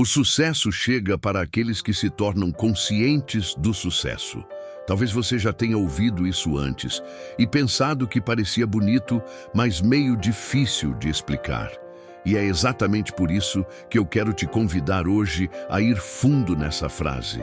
O sucesso chega para aqueles que se tornam conscientes do sucesso. Talvez você já tenha ouvido isso antes e pensado que parecia bonito, mas meio difícil de explicar. E é exatamente por isso que eu quero te convidar hoje a ir fundo nessa frase.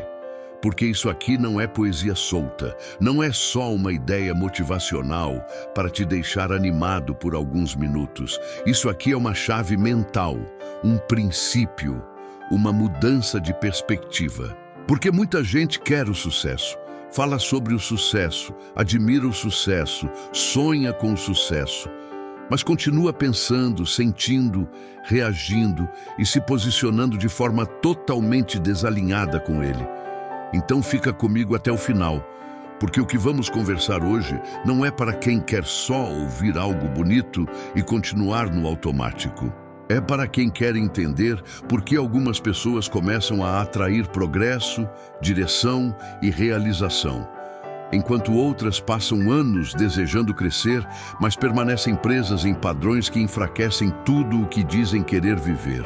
Porque isso aqui não é poesia solta, não é só uma ideia motivacional para te deixar animado por alguns minutos. Isso aqui é uma chave mental, um princípio, uma mudança de perspectiva. Porque muita gente quer o sucesso, fala sobre o sucesso, admira o sucesso, sonha com o sucesso, mas continua pensando, sentindo, reagindo e se posicionando de forma totalmente desalinhada com ele. Então fica comigo até o final, porque o que vamos conversar hoje não é para quem quer só ouvir algo bonito e continuar no automático. É para quem quer entender por que algumas pessoas começam a atrair progresso, direção e realização, enquanto outras passam anos desejando crescer, mas permanecem presas em padrões que enfraquecem tudo o que dizem querer viver.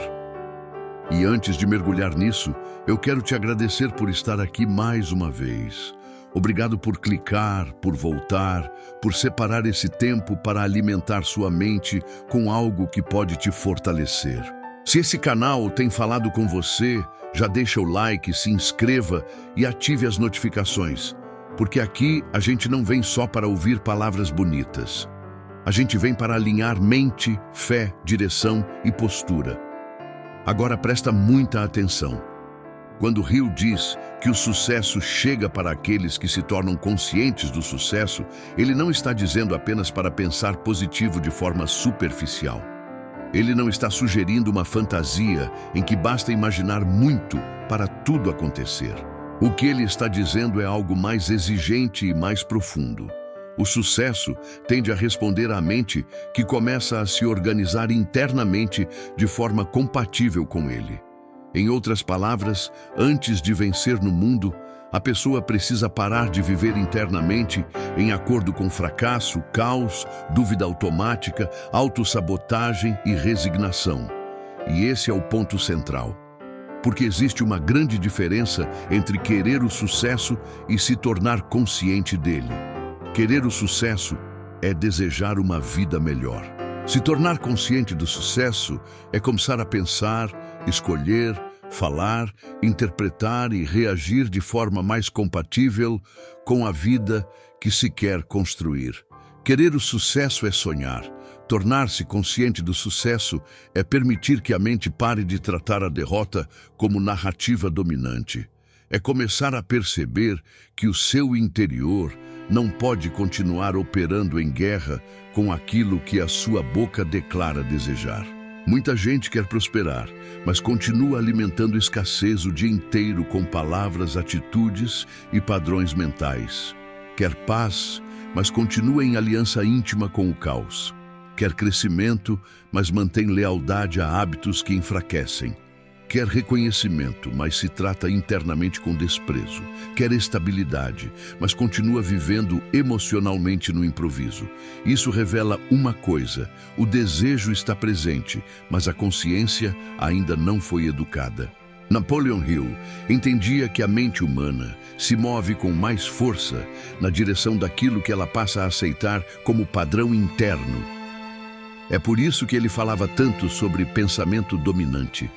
E antes de mergulhar nisso, eu quero te agradecer por estar aqui mais uma vez. Obrigado por clicar, por voltar, por separar esse tempo para alimentar sua mente com algo que pode te fortalecer. Se esse canal tem falado com você, já deixa o like, se inscreva e ative as notificações, porque aqui a gente não vem só para ouvir palavras bonitas. A gente vem para alinhar mente, fé, direção e postura. Agora presta muita atenção. Quando Hill diz que o sucesso chega para aqueles que se tornam conscientes do sucesso, ele não está dizendo apenas para pensar positivo de forma superficial. Ele não está sugerindo uma fantasia em que basta imaginar muito para tudo acontecer. O que ele está dizendo é algo mais exigente e mais profundo. O sucesso tende a responder à mente que começa a se organizar internamente de forma compatível com ele. Em outras palavras, antes de vencer no mundo, a pessoa precisa parar de viver internamente em acordo com fracasso, caos, dúvida automática, autossabotagem e resignação. E esse é o ponto central. Porque existe uma grande diferença entre querer o sucesso e se tornar consciente dele. Querer o sucesso é desejar uma vida melhor. Se tornar consciente do sucesso é começar a pensar, escolher, falar, interpretar e reagir de forma mais compatível com a vida que se quer construir. Querer o sucesso é sonhar. Tornar-se consciente do sucesso é permitir que a mente pare de tratar a derrota como narrativa dominante. É começar a perceber que o seu interior não pode continuar operando em guerra com aquilo que a sua boca declara desejar. Muita gente quer prosperar, mas continua alimentando escassez o dia inteiro com palavras, atitudes e padrões mentais. Quer paz, mas continua em aliança íntima com o caos. Quer crescimento, mas mantém lealdade a hábitos que enfraquecem. Quer reconhecimento, mas se trata internamente com desprezo. Quer estabilidade, mas continua vivendo emocionalmente no improviso. Isso revela uma coisa: o desejo está presente, mas a consciência ainda não foi educada. Napoleon Hill entendia que a mente humana se move com mais força na direção daquilo que ela passa a aceitar como padrão interno. É por isso que ele falava tanto sobre pensamento dominante.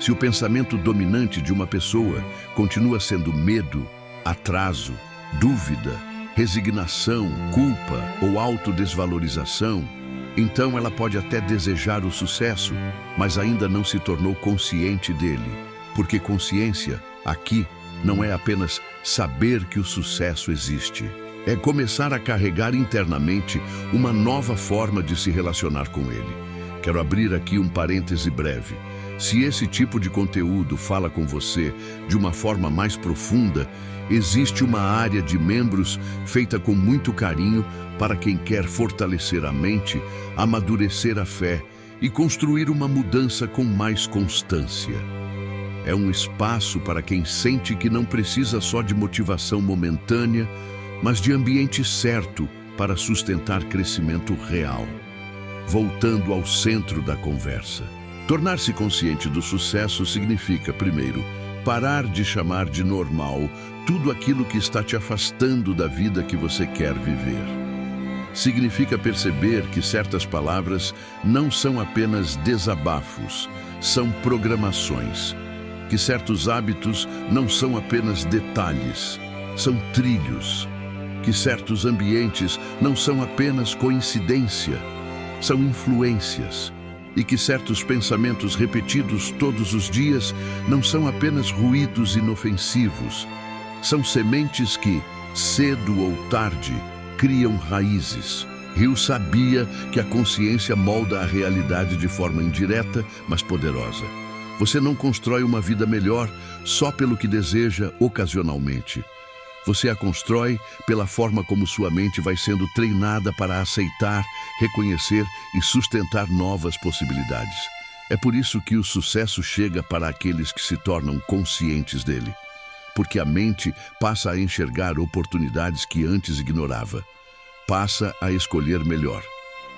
Se o pensamento dominante de uma pessoa continua sendo medo, atraso, dúvida, resignação, culpa ou autodesvalorização, então ela pode até desejar o sucesso, mas ainda não se tornou consciente dele. Porque consciência, aqui, não é apenas saber que o sucesso existe. É começar a carregar internamente uma nova forma de se relacionar com ele. Quero abrir aqui um parêntese breve. Se esse tipo de conteúdo fala com você de uma forma mais profunda, existe uma área de membros feita com muito carinho para quem quer fortalecer a mente, amadurecer a fé e construir uma mudança com mais constância. É um espaço para quem sente que não precisa só de motivação momentânea, mas de ambiente certo para sustentar crescimento real. Voltando ao centro da conversa. Tornar-se consciente do sucesso significa, primeiro, parar de chamar de normal tudo aquilo que está te afastando da vida que você quer viver. Significa perceber que certas palavras não são apenas desabafos, são programações. Que certos hábitos não são apenas detalhes, são trilhos. Que certos ambientes não são apenas coincidência, são influências. E que certos pensamentos repetidos todos os dias não são apenas ruídos inofensivos, são sementes que, cedo ou tarde, criam raízes. Hill sabia que a consciência molda a realidade de forma indireta, mas poderosa. Você não constrói uma vida melhor só pelo que deseja ocasionalmente. Você a constrói pela forma como sua mente vai sendo treinada para aceitar, reconhecer e sustentar novas possibilidades. É por isso que o sucesso chega para aqueles que se tornam conscientes dele. Porque a mente passa a enxergar oportunidades que antes ignorava. Passa a escolher melhor.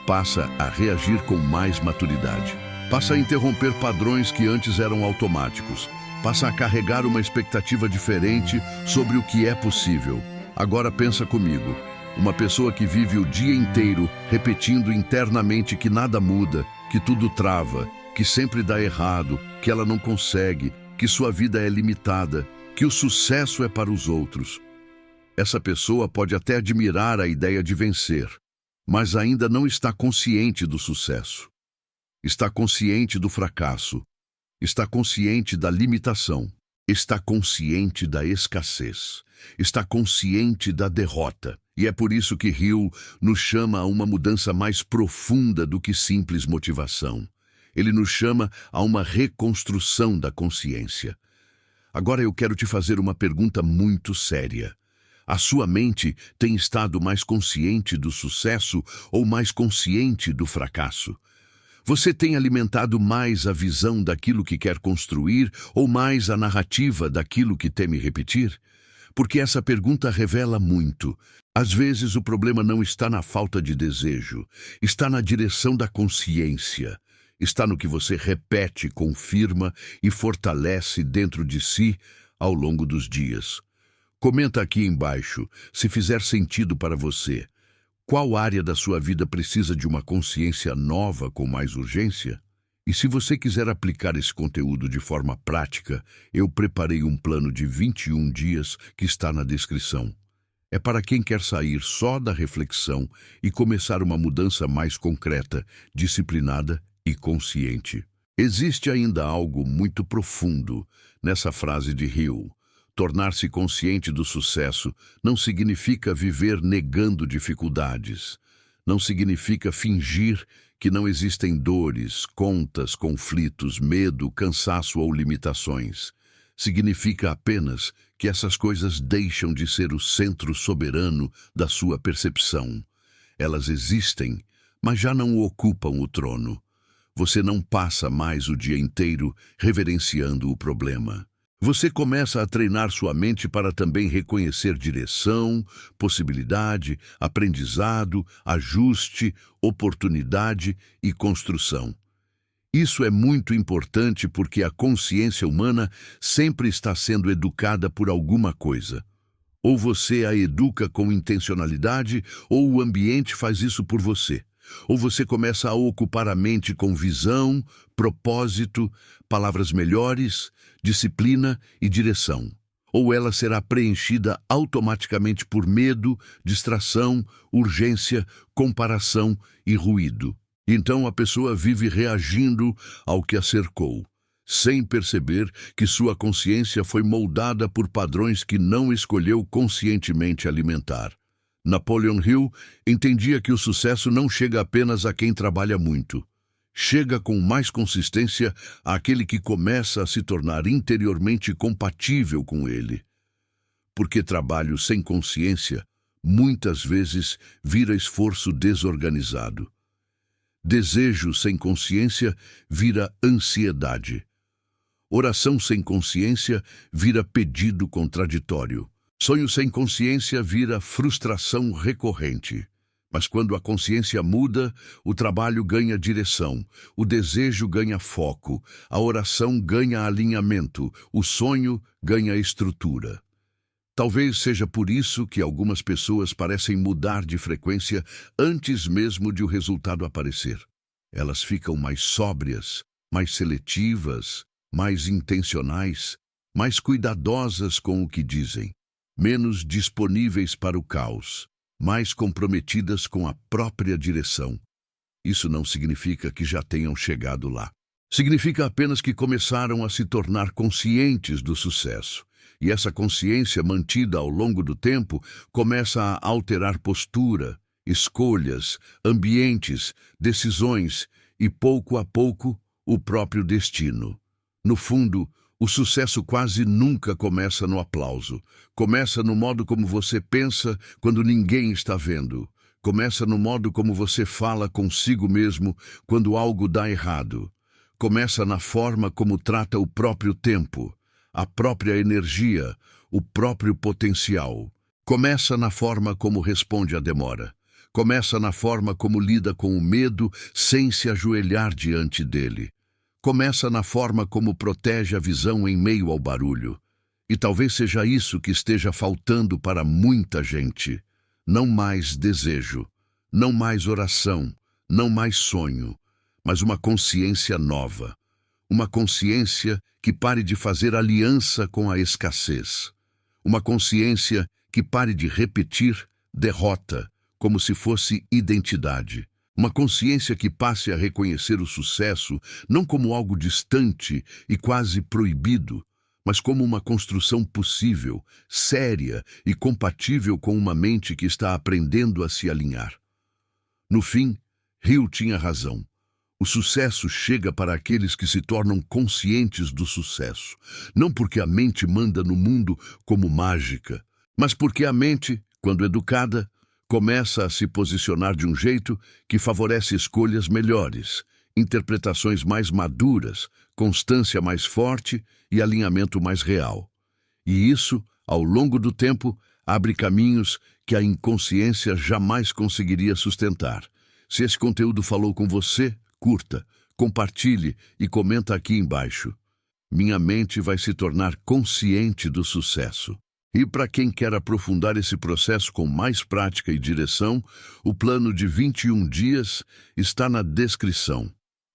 Passa a reagir com mais maturidade. Passa a interromper padrões que antes eram automáticos. Passa a carregar uma expectativa diferente sobre o que é possível. Agora pensa comigo. Uma pessoa que vive o dia inteiro repetindo internamente que nada muda, que tudo trava, que sempre dá errado, que ela não consegue, que sua vida é limitada, que o sucesso é para os outros. Essa pessoa pode até admirar a ideia de vencer, mas ainda não está consciente do sucesso. Está consciente do fracasso. Está consciente da limitação. Está consciente da escassez. Está consciente da derrota. E é por isso que Hill nos chama a uma mudança mais profunda do que simples motivação. Ele nos chama a uma reconstrução da consciência. Agora eu quero te fazer uma pergunta muito séria. A sua mente tem estado mais consciente do sucesso ou mais consciente do fracasso? Você tem alimentado mais a visão daquilo que quer construir ou mais a narrativa daquilo que teme repetir? Porque essa pergunta revela muito. Às vezes o problema não está na falta de desejo, está na direção da consciência. Está no que você repete, confirma e fortalece dentro de si ao longo dos dias. Comenta aqui embaixo, se fizer sentido para você. Qual área da sua vida precisa de uma consciência nova com mais urgência? E se você quiser aplicar esse conteúdo de forma prática, eu preparei um plano de 21 dias que está na descrição. É para quem quer sair só da reflexão e começar uma mudança mais concreta, disciplinada e consciente. Existe ainda algo muito profundo nessa frase de Hill. Tornar-se consciente do sucesso não significa viver negando dificuldades. Não significa fingir que não existem dores, contas, conflitos, medo, cansaço ou limitações. Significa apenas que essas coisas deixam de ser o centro soberano da sua percepção. Elas existem, mas já não ocupam o trono. Você não passa mais o dia inteiro reverenciando o problema. Você começa a treinar sua mente para também reconhecer direção, possibilidade, aprendizado, ajuste, oportunidade e construção. Isso é muito importante porque a consciência humana sempre está sendo educada por alguma coisa. Ou você a educa com intencionalidade, ou o ambiente faz isso por você. Ou você começa a ocupar a mente com visão, propósito, palavras melhores, disciplina e direção. Ou ela será preenchida automaticamente por medo, distração, urgência, comparação e ruído. Então a pessoa vive reagindo ao que a cercou, sem perceber que sua consciência foi moldada por padrões que não escolheu conscientemente alimentar. Napoleon Hill entendia que o sucesso não chega apenas a quem trabalha muito. Chega com mais consistência àquele que começa a se tornar interiormente compatível com ele. Porque trabalho sem consciência, muitas vezes, vira esforço desorganizado. Desejo sem consciência vira ansiedade. Oração sem consciência vira pedido contraditório. Sonho sem consciência vira frustração recorrente. Mas quando a consciência muda, o trabalho ganha direção, o desejo ganha foco, a oração ganha alinhamento, o sonho ganha estrutura. Talvez seja por isso que algumas pessoas parecem mudar de frequência antes mesmo de o resultado aparecer. Elas ficam mais sóbrias, mais seletivas, mais intencionais, mais cuidadosas com o que dizem, menos disponíveis para o caos, mais comprometidas com a própria direção. Isso não significa que já tenham chegado lá. Significa apenas que começaram a se tornar conscientes do sucesso. E essa consciência mantida ao longo do tempo começa a alterar postura, escolhas, ambientes, decisões e, pouco a pouco, o próprio destino. No fundo, o sucesso quase nunca começa no aplauso. Começa no modo como você pensa quando ninguém está vendo. Começa no modo como você fala consigo mesmo quando algo dá errado. Começa na forma como trata o próprio tempo, a própria energia, o próprio potencial. Começa na forma como responde à demora. Começa na forma como lida com o medo sem se ajoelhar diante dele. Começa na forma como protege a visão em meio ao barulho. E talvez seja isso que esteja faltando para muita gente. Não mais desejo, não mais oração, não mais sonho, mas uma consciência nova. Uma consciência que pare de fazer aliança com a escassez. Uma consciência que pare de repetir derrota como se fosse identidade. Uma consciência que passe a reconhecer o sucesso não como algo distante e quase proibido, mas como uma construção possível, séria e compatível com uma mente que está aprendendo a se alinhar. No fim, Hill tinha razão. O sucesso chega para aqueles que se tornam conscientes do sucesso, não porque a mente manda no mundo como mágica, mas porque a mente, quando educada, começa a se posicionar de um jeito que favorece escolhas melhores, interpretações mais maduras, constância mais forte e alinhamento mais real. E isso, ao longo do tempo, abre caminhos que a inconsciência jamais conseguiria sustentar. Se esse conteúdo falou com você, curta, compartilhe e comenta aqui embaixo. Minha mente vai se tornar consciente do sucesso. E para quem quer aprofundar esse processo com mais prática e direção, o plano de 21 dias está na descrição.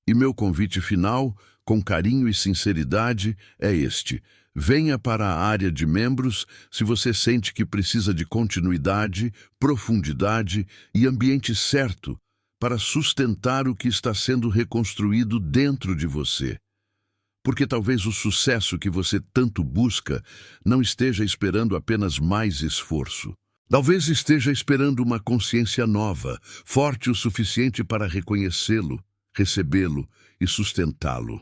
E meu convite final, com carinho e sinceridade, é este. Venha para a área de membros se você sente que precisa de continuidade, profundidade e ambiente certo para sustentar o que está sendo reconstruído dentro de você. Porque talvez o sucesso que você tanto busca não esteja esperando apenas mais esforço. Talvez esteja esperando uma consciência nova, forte o suficiente para reconhecê-lo, recebê-lo e sustentá-lo.